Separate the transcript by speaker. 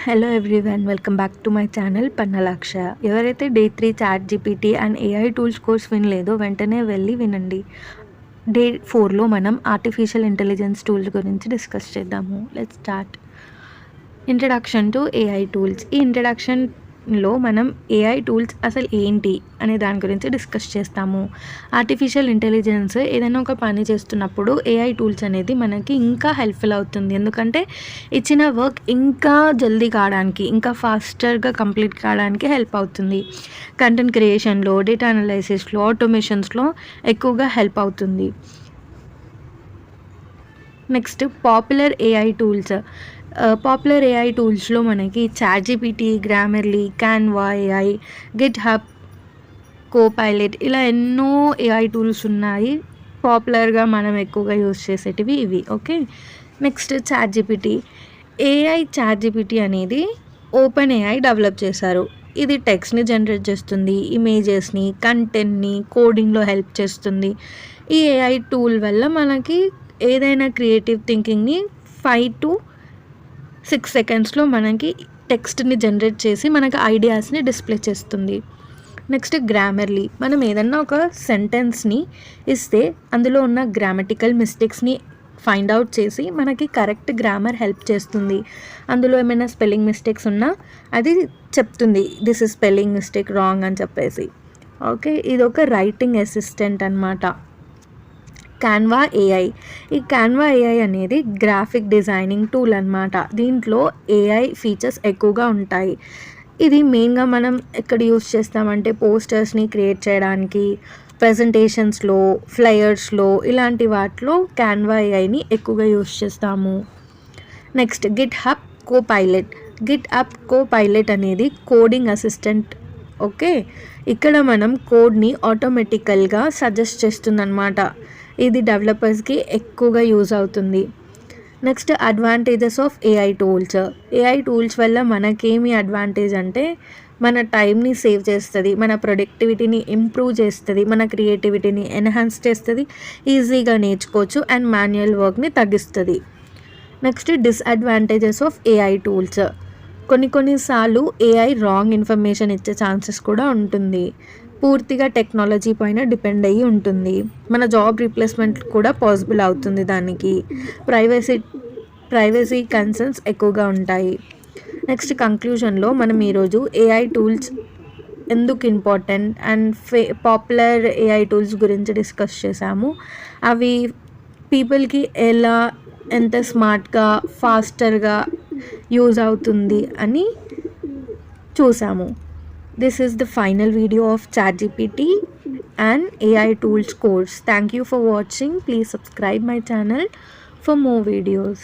Speaker 1: Hello everyone, welcome back to my channel పన్నలాక్ష. ఎవరైతే day 3 ChatGPT and AI tools course వినలేదో వెంటనే వెళ్ళి వినండి. డే 4లో మనం ఆర్టిఫిషియల్ ఇంటెలిజెన్స్ టూల్స్ గురించి డిస్కస్ చేద్దాము. Let's start. Introduction to AI tools. ఈ ఇంట్రడక్షన్లో మనం ఏఐ టూల్స్ అసలు ఏంటి అనే దాని గురించి డిస్కస్ చేస్తాము. ఆర్టిఫిషియల్ ఇంటెలిజెన్స్ ఏదైనా ఒక పని చేస్తున్నప్పుడు ఏఐ టూల్స్ అనేది మనకి ఇంకా హెల్ప్ఫుల్ అవుతుంది. ఎందుకంటే ఇచ్చిన వర్క్ ఇంకా జల్దీ కావడానికి, ఇంకా ఫాస్టర్గా కంప్లీట్ కావడానికి హెల్ప్ అవుతుంది. కంటెంట్ క్రియేషన్లో, డేటా అనాలైసిస్లో, ఆటోమేషన్స్లో ఎక్కువగా హెల్ప్ అవుతుంది. Next popular AI tools. Popular AI టూల్స్లో మనకి ChatGPT, Grammarly, Canva AI, GitHub, Copilot ఇలా ఎన్నో ఏఐ టూల్స్ ఉన్నాయి. పాపులర్గా మనం ఎక్కువగా యూజ్ చేసేటివి ఇవి. Okay, next chat GPT. Chat GPT అనేది ఓపెన్ ఏఐ డెవలప్ చేశారు. ఇది టెక్స్ట్ని జనరేట్ చేస్తుంది, ఇమేజెస్ని, కంటెంట్ని, కోడింగ్లో హెల్ప్ చేస్తుంది. ఈ ఏఐ టూల్ వల్ల మనకి ఏదైనా క్రియేటివ్ థింకింగ్ని 5 to 6 సెకండ్స్లో మనకి టెక్స్ట్ని జనరేట్ చేసి మనకి ఐడియాస్ని డిస్ప్లే చేస్తుంది. Next Grammarly. మనం ఏదన్నా ఒక సెంటెన్స్ని ఇస్తే అందులో ఉన్న గ్రామటికల్ మిస్టేక్స్ని ఫైండ్ అవుట్ చేసి మనకి కరెక్ట్ గ్రామర్ హెల్ప్ చేస్తుంది. అందులో ఏమైనా స్పెల్లింగ్ మిస్టేక్స్ ఉన్నా అది చెప్తుంది, this is spelling mistake wrong అని చెప్పేసి. ఓకే, ఇది ఒక రైటింగ్ అసిస్టెంట్ అన్నమాట. Canva AI. ఈ క్యాన్వా ఏఐ అనేది గ్రాఫిక్ డిజైనింగ్ టూల్ అన్నమాట. దీంట్లో ఏఐ ఫీచర్స్ ఎక్కువగా ఉంటాయి. ఇది మెయిన్గా మనం ఎక్కడ యూస్ చేస్తామంటే పోస్టర్స్ని క్రియేట్ చేయడానికి, ప్రజెంటేషన్స్లో, ఫ్లయర్స్లో, ఇలాంటి వాటిలో క్యాన్వా ఏఐని ఎక్కువగా యూస్ చేస్తాము. Next Git hub Copilot. Git hub Copilot అనేది కోడింగ్ అసిస్టెంట్. ఓకే, ఇక్కడ మనం కోడ్ని ఆటోమేటికల్గా సజెస్ట్ చేస్తుందన్నమాట. ఇది డెవలపర్స్కి ఎక్కువగా యూజ్ అవుతుంది. Next advantages of AI tools. AI tools వల్ల మనకేమి అడ్వాంటేజ్ అంటే మన టైంని సేవ్ చేస్తుంది, మన ప్రొడక్టివిటీని ఇంప్రూవ్ చేస్తుంది, మన క్రియేటివిటీని ఎన్హాన్స్ చేస్తుంది, ఈజీగా నేర్చుకోవచ్చు అండ్ మాన్యువల్ వర్క్ని తగ్గిస్తుంది. Next disadvantages of AI tools. కొన్నిసార్లు ఏఐ రాంగ్ ఇన్ఫర్మేషన్ ఇచ్చే ఛాన్సెస్ కూడా ఉంటుంది. పూర్తిగా టెక్నాలజీ పైన డిపెండ్ అయ్యి ఉంటుంది. మన జాబ్ రీప్లేస్మెంట్ కూడా పాసిబుల్ అవుతుంది దానికి. ప్రైవసీ కన్సర్న్స్ ఎక్కువగా ఉంటాయి. నెక్స్ట్ కంక్లూజన్లో మనం ఈరోజు ఏఐ టూల్స్ ఎందుకు important and popular AI tools గురించి డిస్కస్ చేసాము. అవి పీపుల్కి ఎంత స్మార్ట్గా, ఫాస్టర్గా యూజ్ అవుతుంది అని చూసాము. This is the final video of ChatGPT and AI tools course. Thank you for watching. Please subscribe my channel for more videos.